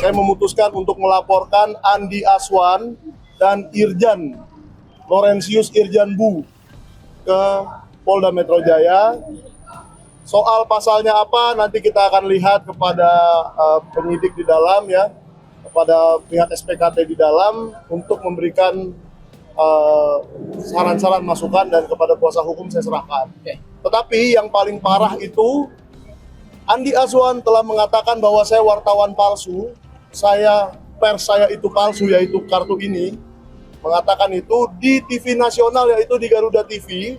Saya memutuskan untuk melaporkan Andi Aswan dan Irjan Laurentius Irjan Bu ke Polda Metro Jaya. Soal pasalnya apa nanti kita akan lihat kepada penyidik di dalam ya, kepada pihak SPKT di dalam untuk memberikan saran-saran masukan dan kepada kuasa hukum saya serahkan. Tetapi yang paling parah itu Andi Aswan telah mengatakan bahwa saya wartawan palsu. Pers saya itu palsu, yaitu kartu ini, mengatakan itu di TV nasional, yaitu di Garuda TV.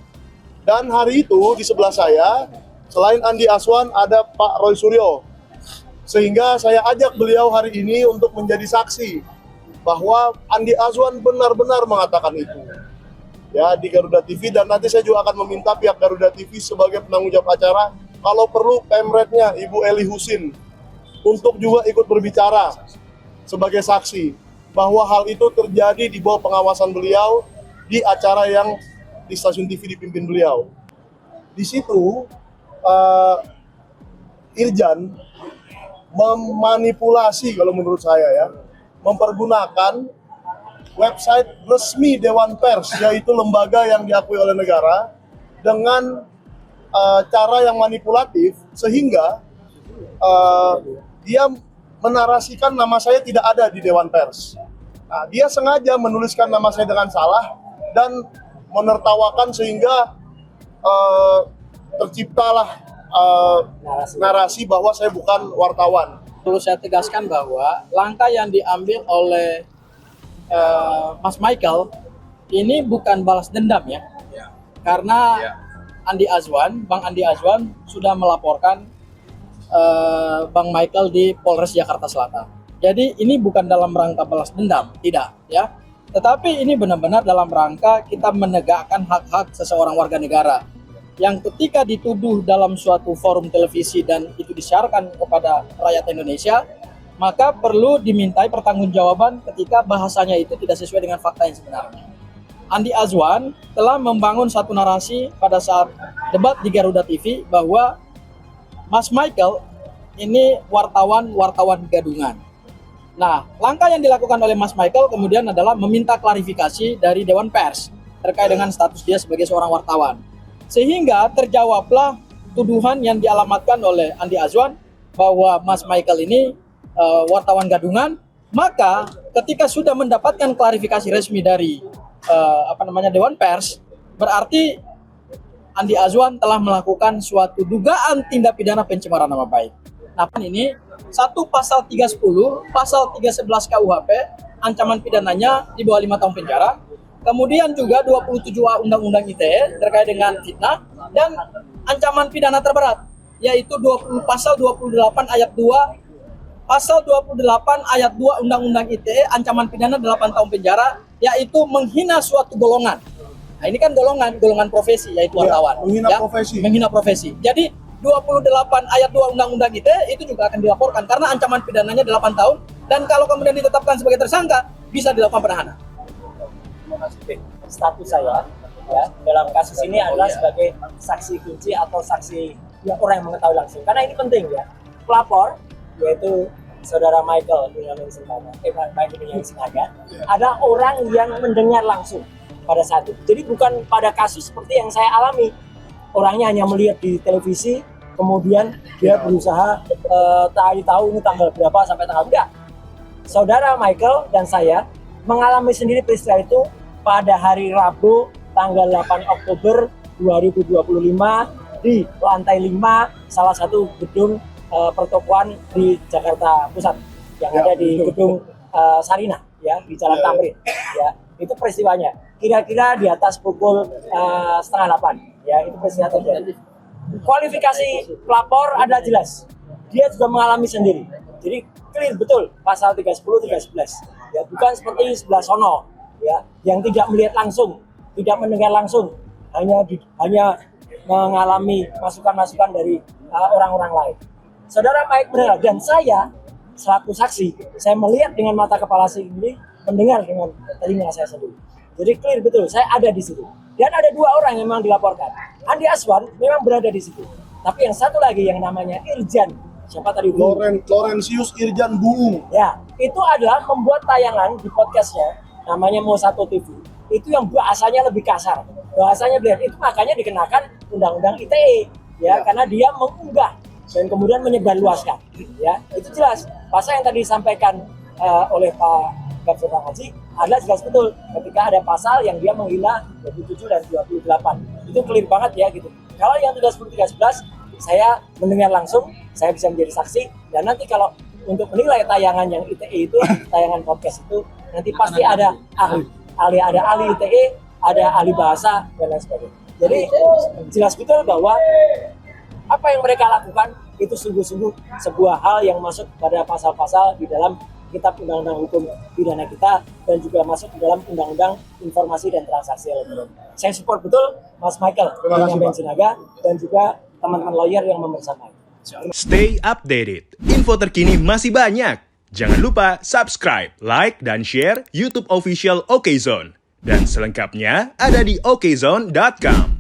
Dan hari itu di sebelah saya, selain Andi Aswan, ada Pak Roy Suryo. Sehingga saya ajak beliau hari ini untuk menjadi saksi bahwa Andi Aswan benar-benar mengatakan itu. Ya, di Garuda TV, dan nanti saya juga akan meminta pihak Garuda TV sebagai penanggung jawab acara, kalau perlu pemretnya Ibu Eli Husin untuk juga ikut berbicara sebagai saksi bahwa hal itu terjadi di bawah pengawasan beliau di acara yang di stasiun TV dipimpin beliau. Di situ Irjan memanipulasi, kalau menurut saya ya, mempergunakan website resmi Dewan Pers, yaitu lembaga yang diakui oleh negara, dengan cara yang manipulatif sehingga dia menarasikan nama saya tidak ada di Dewan Pers. Nah, dia sengaja menuliskan nama saya dengan salah dan menertawakan sehingga terciptalah narasi bahwa saya bukan wartawan. Perlu saya tegaskan bahwa langkah yang diambil oleh Mas Michael ini bukan balas dendam ya, karena Bang Andi Azwan sudah melaporkan Bang Michael di Polres Jakarta Selatan. Jadi ini bukan dalam rangka balas dendam, tidak ya. Tetapi ini benar-benar dalam rangka kita menegakkan hak-hak seseorang warga negara yang ketika dituduh dalam suatu forum televisi dan itu disiarkan kepada rakyat Indonesia, maka perlu dimintai pertanggungjawaban ketika bahasanya itu tidak sesuai dengan fakta yang sebenarnya. Andi Azwan telah membangun satu narasi pada saat debat di Garuda TV bahwa Mas Michael ini wartawan gadungan. Nah, langkah yang dilakukan oleh Mas Michael kemudian adalah meminta klarifikasi dari Dewan Pers terkait dengan status dia sebagai seorang wartawan. Sehingga terjawablah tuduhan yang dialamatkan oleh Andi Azwan bahwa Mas Michael ini wartawan gadungan. Maka ketika sudah mendapatkan klarifikasi resmi dari Dewan Pers, berarti Andi Azwan telah melakukan suatu dugaan tindak pidana pencemaran nama baik. Nah, ini satu pasal 310, pasal 311 KUHP, ancaman pidananya di bawah 5 tahun penjara. Kemudian juga 27A Undang-Undang ITE terkait dengan fitnah, dan ancaman pidana terberat yaitu pasal 28 ayat 2, pasal 28 ayat 2 Undang-Undang ITE, ancaman pidana 8 tahun penjara, yaitu menghina suatu golongan. Nah, ini kan golongan profesi, yaitu wartawan. Menghina profesi. Jadi 28 ayat 2 Undang-Undang ITE itu juga akan dilaporkan karena ancaman pidananya 8 tahun, dan kalau kemudian ditetapkan sebagai tersangka bisa dilakukan penahanan. Status saya ya dalam kasus ini adalah sebagai saksi kunci atau saksi yang orang yang mengetahui langsung. Karena ini penting ya. Pelapor yaitu Saudara Michael Benyamin Sinaga adalah orang yang mendengar langsung pada saat itu. Jadi bukan pada kasus seperti yang saya alami. Orangnya hanya melihat di televisi, kemudian dia berusaha tahu ini tanggal berapa sampai tanggal enggak. Saudara Michael dan saya mengalami sendiri peristiwa itu pada hari Rabu tanggal 8 Oktober 2025 di lantai 5 salah satu gedung pertokoan di Jakarta Pusat yang ada di gedung Sarinah ya, di Jalan Tamrin ya. Itu peristiwanya kira-kira di atas pukul 7:30 ya, itu peristiwa terjadi. kualifikasi pelapor adalah jelas. Dia juga mengalami sendiri. Jadi clear betul pasal 310 311. Ya, bukan seperti sebelah sono ya, yang tidak melihat langsung, tidak mendengar langsung, hanya mengalami masukan-masukan dari orang-orang lain. Saudara Mike benar, dan saya selaku saksi, saya melihat dengan mata kepala sendiri, mendengar dengan telinga saya sendiri. Jadi clear betul, saya ada di situ. Dan ada 2 orang yang memang dilaporkan. Andi Azwan memang berada di situ. Tapi yang satu lagi yang namanya Irjan, siapa tadi? Laurentius Irjan Buung. Ya, itu adalah membuat tayangan di podcastnya, namanya Mo1 TV. Itu yang bahasanya lebih kasar. Bahasanya benar, itu makanya dikenakan Undang-Undang ITE. Ya, karena dia mengunggah dan kemudian menyebarluaskan. Ya, itu jelas. Pasal yang tadi disampaikan oleh Pak Gafur Haji adalah jelas betul ketika ada pasal yang dia menghina 27 dan 28. Itu clear banget ya gitu. Kalau yang 310-311 saya mendengar langsung, saya bisa menjadi saksi, dan nanti kalau untuk menilai tayangan yang ITE itu, tayangan podcast itu, nanti pasti ada ada ahli ITE, ada ahli bahasa dan lain sebagainya. Jadi jelas betul bahwa apa yang mereka lakukan itu sungguh-sungguh sebuah hal yang masuk pada pasal-pasal di dalam Kitab Undang-Undang Hukum Pidana kita dan juga masuk di dalam Undang-Undang Informasi dan Transaksi Elektronik. Saya support betul Mas Michael dengan Sinaga dan juga teman-teman lawyer yang membersamai. Stay updated. Info terkini masih banyak. Jangan lupa subscribe, like, dan share YouTube official OKZone. Dan selengkapnya ada di okezone.com.